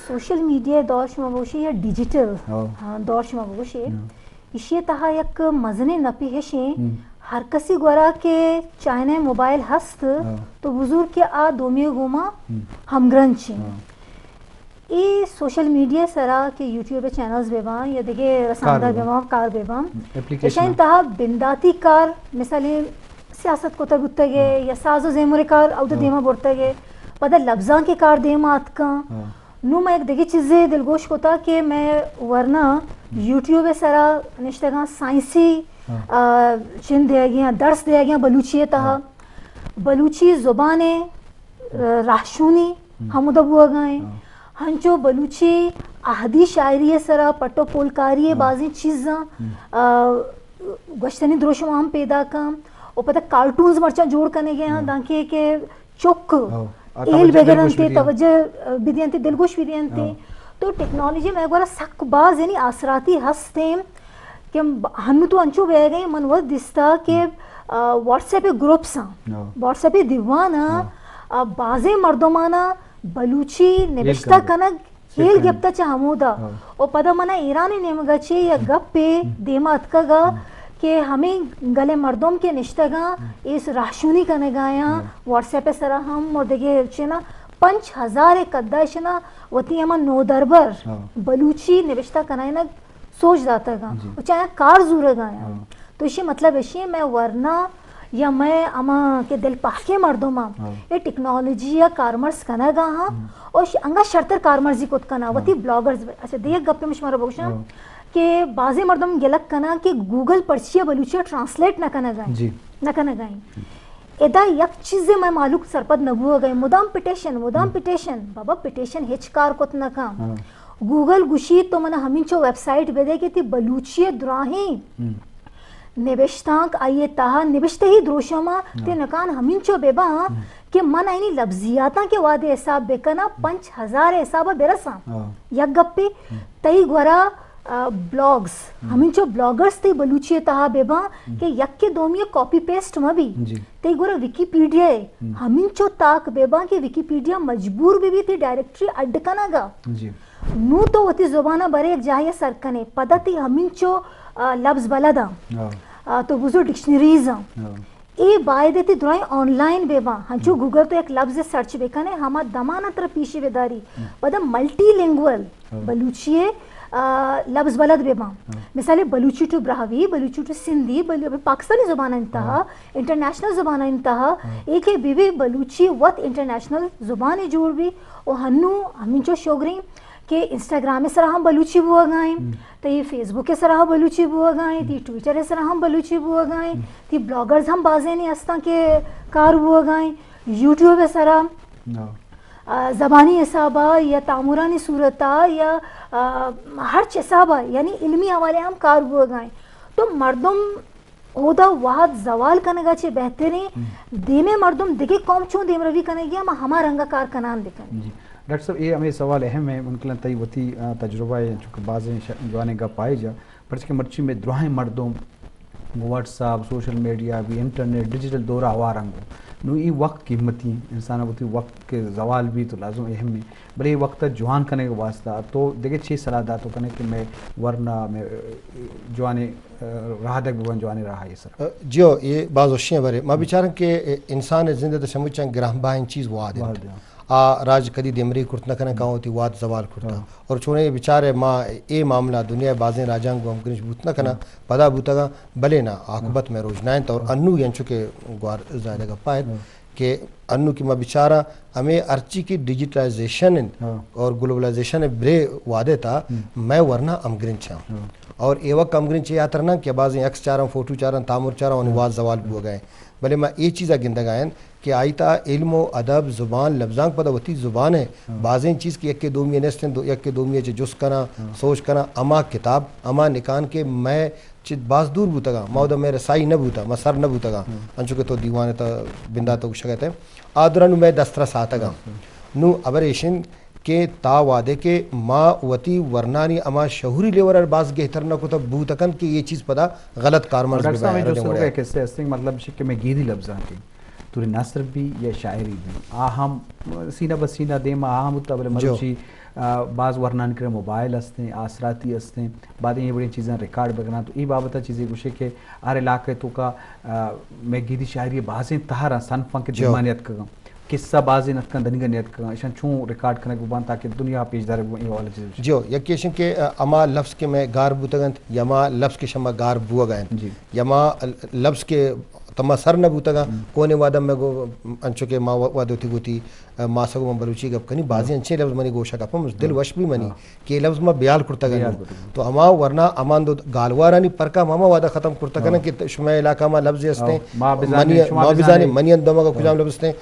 social media دور شما بوشی یا ڈیجیٹل دور شما بوشی ایشی تها یک مزنی نپی هشی هر کسی گورا که چاینه موبایل هست تو بزرگ که دومی گوما همگرن چی ای سوشل میڈیا سرا که یوٹیوب چینلز بیوان یا دیگه رسانده بیوان کار بیوان ایشان تها بنداتی کار مثلا سیاست کو تگوتگه یا ساز و زیمور کار او تو دیما برتگه پدا لفظان کے کار دیما اتکا نو میں ایک دیگه چیزی دلگوش کوتا کہ میں ورنہ یوٹیوب سرا نشتگاں سائنسی چند دیا گیا درس دیا گیا بلوچی تها بلوچی زبان راہشونی ہم دبوا گئے ہنچو بلوچی اہدی شاعری سرا پٹو پولکاری بازی چیزاں گشتنی دروشم ہم پیدا کام اور پتہ کارٹونز مرچا جوڑ کرنے گئے ہیں تاکہ کہ چوک ایل بگرنتی توجہ بدینتی دلگوش بدینتی تو ٹیکنالوجی میں گورا سک باز یعنی آثراتی ہستیں کہ ہنو تو انچو بے گئے من وہ دستا کہ واٹس ایپ گروپس ہیں واٹس ایپ دیوانا بازے مردمانا بلوچی نوشتہ کنگ ہیل گپتا چاہمودا اور پدا منا ایرانی نیمگا چی یا گپ پہ دیما اتکا گا کہ ہمیں گلے مردم کے نشتگاں اس راہشونی کنے گایا واٹس ایپ سرا ہم اور دیکھے چنا 5000 قداشنا وتی اما نو دربر بلوچی نوشتہ کنائنا سوچ داتا گا چاہے کار زورے گایا تو اسی مطلب اسی میں ورنہ یا میں اما کے دل پاکے مردم یہ ٹیکنالوجی یا کارمرز کنا گا ہاں اور انگا شرطر کارمرزی کت کنا وتی بلاگرز اچھا دیکھ گپ پہ مشمارا بوشا کہ بعضی مردم گلک کنا کہ گوگل پرچی بلوچی ٹرانسلیٹ نہ کنا گائیں نہ کنا گائیں ادا یک چیز میں معلوم سرپد نبو گئے مدام پٹیشن بابا پٹیشن ہچ کار کت نہ کام گوگل گوشی تو منہ ہمیں چو ویب سائٹ بے دے کہ تی بلوچی دراہیں نوشتانک آئیے تاہا نوشتے ہی دروشما تی نکان ہمیں چو بے با کہ من آئینی لفظیاتاں کے وعدے حساب بے کنا 5000 حسابہ برساں یک گپی تی گورا بلاگز ہمیں چو بلاگرز تی بلوچی تہا بیبا کہ یک کے دومی کاپی پیسٹ مبی تی گورا ویکیپیڈیا ہے ہمیں چو تاک بیبا کہ ویکیپیڈیا مجبور بھی تی ڈائریکٹری اڈ کنا گا نو تو وتی زبانہ برے ایک جاہیہ سرکنے پدا تی ہمیں چو لفظ بلدا تو بزر ڈکشنریز اے باعدے تی درائیں آن لائن بیبا ہنچو گوگل تو ایک لفظ سرچ بیکنے ہما دمانا تر پیشی بیداری پدا ملٹی لنگول بلوچیے لفظ بلد بیبا مثال بلوچی ٹو براہوی بلوچی ٹو سندھی پاکستانی زبانہ انتہا انٹرنیشنل زبانہ انتہا ایک ہے بیوی بلوچی وط انٹرنیشنل زبانی جوڑ بھی اور ہنو ہمیں جو شوگریں کہ انسٹاگرام میں سرا ہم بلوچی بوا گائیں تو یہ فیس بک کے سرا ہم بلوچی بوا گائیں تی ٹویٹر سرا ہم بلوچی بوا گائیں تی بلاگرز ہم بازے نہیں ہستاں کہ کار بوا گائیں یوٹیوب سرا زبانی حسابہ یا تعمرانی صورتہ یا ہر حسابہ یعنی علمی حوالے ہم کار بوا گائیں تو مردم اودا واحد زوال کنگا چھے بہترین دیمے مردم دیکھے قوم چون دیم روی کنگی ہم ہما رنگا کار کنان دیکھیں ڈاکٹر صاحب یہ ہمیں سوال اہم ہے ممکن تئی وتی تجربہ ہے چونکہ بعض جوانے کا پائے جا پرچ کے مرچی میں دراہیں مردوں واٹس ایپ سوشل میڈیا بھی انٹرنیٹ ڈیجیٹل دورہ آوارنگو نو یہ وقت قیمتی انسان ہوتی وقت کے زوال بھی تو لازم اہم ہے بلے یہ وقت جوان کرنے کا واسطہ تو دیکھے 6 صلاح داتوں کرنے کہ میں ورنہ میں جوانے راہ دک بگوان جوانے رہا یہ سر جیو یہ بعض وشیاں برے میں بیچارن کہ انسان زندہ سمجھیں گرہم باہن چیز وعد ہے راج کدی دیمری کرتنا کنا کہاں ہوتی واد زوال کرتا اور چونے بیچارے ماں اے معاملہ دنیا بازیں راجاں کو ہم کنش بوتنا کنا پدا بوتا گا بلے نا عاقبت میں روجنائن تا اور انو ینچو کے گوار زائدہ گا پائد کہ انو کی ماں بیچارہ ہمیں ارچی کی ڈیجیٹائزیشن اور گلوبلائزیشن برے وعدے تا میں ورنہ امگرین چاہوں اور اے وقت امگرین چاہیے آترنا کہ بعضیں ایکس چارن فوٹو چارن تامر چارن انو واد زوال بو گئے بلے میں یہ چیزہ گندگائیں کہ آئیتا علم و ادب زبان لفظاں پتہ وتی زبان ہے بعضیں چیز کی یک کے دومی نستن یک کے دومی جس کنا سوچ کنا اما کتاب اما نکان کے میں چیز باز دور بوتا گا مودا میں رسائی نہ بوتا میں سر نہ بوتا گا انچو کہ تو دیوانے تا بندہ تو شکایت ہے آدرانو میں دسترس آتا گا نو ابریشن کہ تا وعدے کے ما وتی ورنانی اما شہوری لیور باز گہتر نہ کو تو بوتکن کہ یہ چیز پتہ غلط کارمرز بھی بیان ہے مطلب کہ میں گیدی لفظاں کی توری نثر بھی یا شاعری بھی آہم سینہ بسینہ دیما آہم ہوتا بلے مروچی بعض ورنان کرے موبائل ہستے آسراتی ہستے بعد یہ بڑی چیزیں ریکارڈ بگنا تو ای بابتا چیزیں گوشے کہ آر علاقے تو کا میں گیدی شاعری بازیں تہارا صنفاں کے دیمانیت کا قصہ بازیں نتکن دنگا نیت کا اشان چون ریکارڈ کرنے کو بان تاکہ دنیا پیش دارے یہ والا چیز جو یکیشن کے اما لفظ کے میں گار بوتگنت یما لفظ کے شما گار بوا گئن یما لفظ کے تما سر نہ بوتگا کونے وعدہ میں گو انچو کے ما وعدہ تھی گوتی ما سگو من بلوچی گپ کنی بازی انچے لفظ منی گوشا گپم دل وش بھی منی کہ لفظ ما بیال کرتا گا تو اما ورنہ امان دو گالوارانی پرکا ماما وعدہ ختم کرتا گا کہ شما علاقہ ما لفظ ہستے ما بزانی منین دوما کا کجام لفظ ہستے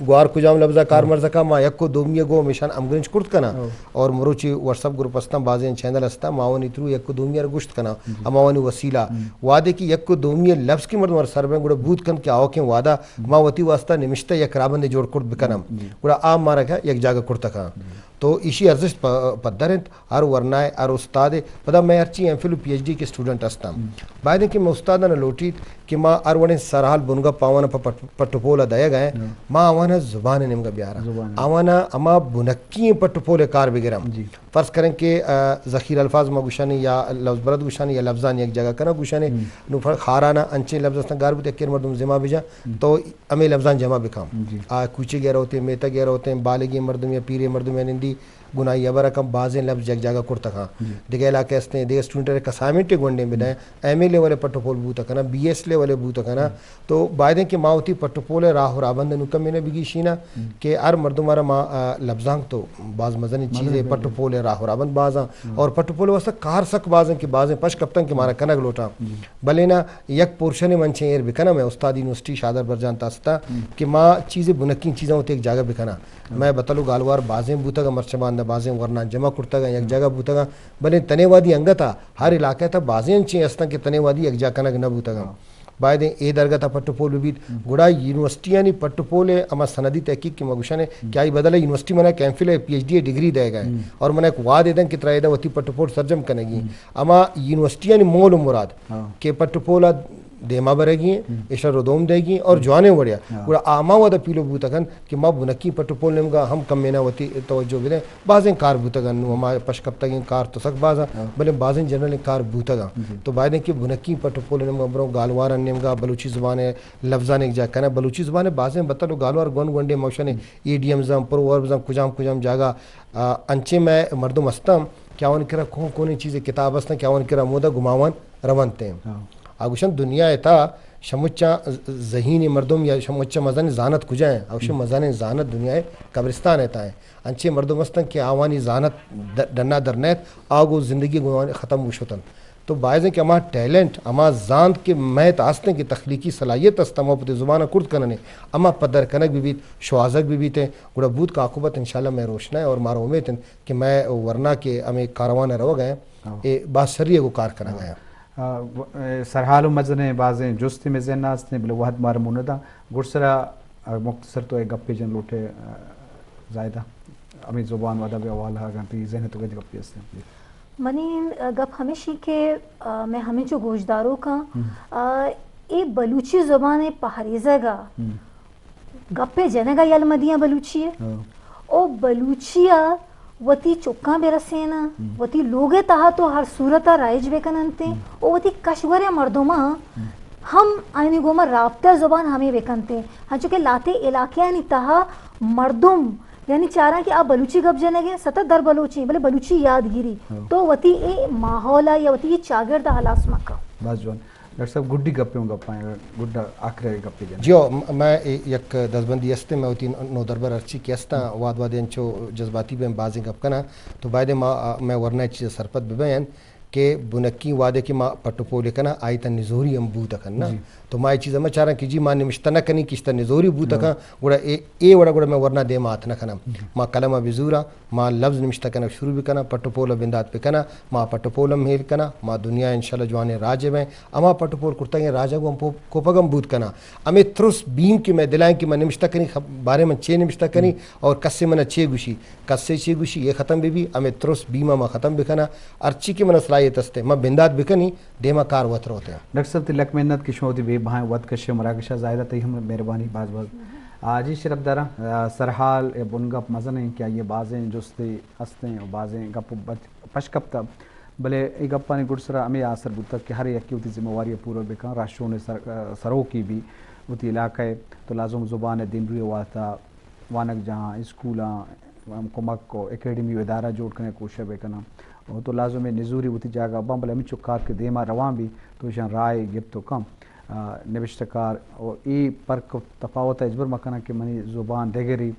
گوار کجام لفظہ کار مرزکا ما یکو دومیہ گو مشان امگرنچ کرت کنا اور مروچی واٹسپ گروپ ہستا بازی چینل ہستا ماونی ترو یکو دومیہ گشت کنا اماونی وسیلہ وعدے کی یکو دومیہ لفظ کی مرد مر سر میں گوڑا بود کن کہ آو کے وعدہ ما وتی واسطہ نمشتہ یک رابندے جوڑ کرت بکنم گوڑا عام مارا گیا یک جاگہ کرتا کھا تو اسی ارزش پدرنت ہر ورنائے ہر استاد پدا میں ارچی M Phil P H D کے اسٹوڈنٹ ہستا بعد کہ میں استادہ نہ لوٹیت کہ ماں ار وڑیں سرحال بنگا پاوانا پٹپولا دیا گئے ماں آوانا زبان نمگا بیارا آوانا اما بنکی پٹپولے کار بگرم فرض کریں کہ ذخیر الفاظ ما گوشانی یا لفظ برد گوشانی یا لفظان یک جگہ کنا گوشانی نو خارانا انچے لفظ استان گار بوتے کیر مردم زما بجا تو امی لفظان جمع بکام کوچے گیر ہوتے ہیں میتا گیر ہوتے ہیں بالگی مردم یا پیرے مردم یا نندی گناہی ابرا کم بازیں لفظ جگ جگہ کرتا کھا دیگه علاقے ہستے ہیں دیگه اسٹوڈنٹ کا اسائنمنٹ گونڈے میں دیں ایم اے لیول پٹپول بوتا کنا بی ایس لیول بوتا کنا تو بعدیں کہ ماوتی پٹپول راہ رابند نکم میں نے بگی شینا کہ ہر مردم ہمارا ما لفظاں تو بعض مزنی چیزیں پٹپول راہ رابند بازاں اور پٹپول واسطہ کار سک بازیں کہ بازیں پش کپتن کہ مارا کنگ لوٹا بلے نا یک پورشن منچیں ایر بکنا میں استاد یونیورسٹی شادر برجان تاستا کہ ماں چیزیں بنکین چیزیں ہوتے ایک جگہ بکنا میں بتلو گالوار بازیں بوتا گا مرچبان بازیں ورنہ جمع کرتا گا یک جگہ بوتا گا بلے تنے وادی انگا تھا ہر علاقہ تھا بازیں انچیں استا کہ تنے وادی یک جا کنگ نہ بوتا گا بعدیں اے درگاہ تھا پٹپول بھی گوڑا یونیورسٹیانی پٹپول اما سندی تحقیق کی مگوشا نے کیا ہی بدلا یونیورسٹی منہ کیمفل پی ایچ ڈی ڈگری دے گئے اور منہ ایک وعدے دیں کہ ترائے دا وتی پٹپول سرجم کنے گی اما یونیورسٹیانی مول و مراد کہ پٹپولا دیما برے گی اشار ردوم دے گی اور جوانے وڑیا گوڑا آما ودا پیلو بوتگن کہ ما بنکی پٹپول نمگا ہم کم مینا وتی توجہ بدیں بازیں کار بوتگن ہما پشکپتگین کار تو سک بازا بلے بازیں جنرل کار بوتگا تو بعدیں کہ بنکی پٹپول نمگا برو گالوارا نمگا بلوچی زبان لفظان ایک جا کنا بلوچی زبان بازیں بتلو گالوار گون گونڈے موشن ایڈیم زم پرو زم کجام کجام جاگا انچے میں مردم استم کیا ان کرا کون کون چیزیں کتاب استم کیا ان کرا مودا گماوان روانتے ہیں آگوشن دنیا ایتا شمچا ذہین مردم یا شمچا مزان زانت کجائیں اوشن مزان زانت دنیا قبرستان ایتا ہے انچے مردم استن کہ آوانی زانت ڈنا درنیت آگو زندگی گوانی ختم وشتن تو باعث ہے کہ اما ٹیلنٹ اما زانت کے میت آستیں کہ تخلیقی صلاحیت است اما پتے زبانہ کرد کننے اما پدر کنک بھی بیت شوازک بھی بیتے گوڑا بود کا عقوبت انشاءاللہ میں روشنا ہے اور مارا امید ہے کہ میں ورنہ کے ہمیں کاروان رو گئے بات شریع کو کار کرنا گیا سرحال و مزنے بازیں جستی میں ذہن ناستیں بلے وحد مار موندہ گرسرا مختصر تو ایک گپی جن لوٹے زائدہ امی زبان وعدہ بے حوالہ گانتی ذہن تو گج گپی ہستے ہیں منی گپ ہمیشی کہ میں ہمیں جو گوشداروں کا اے بلوچی زبان پہریزہ گا گپے جنے گا یل مدیاں بلوچی ہے او بلوچیا وتی چکاں بے رسینا وتی لوگے تہا تو ہر صورتہ رائج بے کننتے او وتی کشور مردمہ ہم آئینی گوما رابطہ زبان ہمیں بے کنتے ہاں چونکہ لاتے علاقے آنی تہا مردم یعنی چاہ رہا ہے کہ آپ بلوچی گپ جانے گے ستت در بلوچی بلے بلوچی یادگیری تو وتی اے ماحولا یا وتی چاگرد حلاس مکہ بس جوان ڈاکٹر صاحب گڈی گپے ہوں گپائیں گڈا آخر گپے جانے جو میں یک دزبندی استے میں ہوتی نو دربر ارچی کی استا واد واد انچو جذباتی بیں بازیں گپ کنا تو بعد میں ورنہ چیز سرپت ببین کہ بنکی وعدے کی ما پٹپولے کنا آئی تا نزوری ہم بوتا کنا تو ما یہ چیز میں چاہ رہا کہ جی ما نمشتہ نہ کنی کشتا نزوری بوتا کنا گوڑا اے وڑا گوڑا میں ورنہ دے مات نہ کنا ما کلمہ بزورا ما لفظ نمشتہ کنا شروع بھی کنا پٹپولا بندات پہ کنا ما پٹپولا مہیل کنا ما دنیا انشاءاللہ جوانے راجے میں اما پٹپول کرتا گے راجہ کو ہم کوپگم بود کنا ہمیں ترس بیم کی میں دلائیں کہ میں نمشتہ کنی بارے میں چھ نمشتہ کنی اور کسے منہ چھ گوشی کسے چھ گوشی یہ ختم بھی ہمیں ترس بیمہ ما ختم بھی کنا ارچی کی منہ صلاحیت آئے تستے میں بندات بکنی دیما کار وطر ہوتے ہیں ڈاکٹر صاحب تلک محنت کی شودی بے بہائیں ود کشے مراکشہ زائدہ تی ہم مہربانی باز باز جی شرف دارا سرحال بنگپ مزن ہیں کیا یہ بازیں جستے ہستے اور بازیں گپ پشکپتا بلے ای گپا نے گڑسرا ہمیں آثر بوتا کہ ہر ایک کی ہوتی ذمہ واری پورا بکا راشٹروں نے سروں کی بھی ہوتی علاقہ ہے تو لازم زبان دین روی واتا وانک جہاں اسکولاں کمک کو اکیڈمی و ادارہ جوڑ کرنے کوشش بکنا اور تو لازم نزوری ہوتی جاگا بم بلے ہمیں چکار کے دیما روان بھی تو شان رائے گپ تو کم نوشتکار اور ای پر تفاوت اجبر مکنا کہ منی زبان دیگری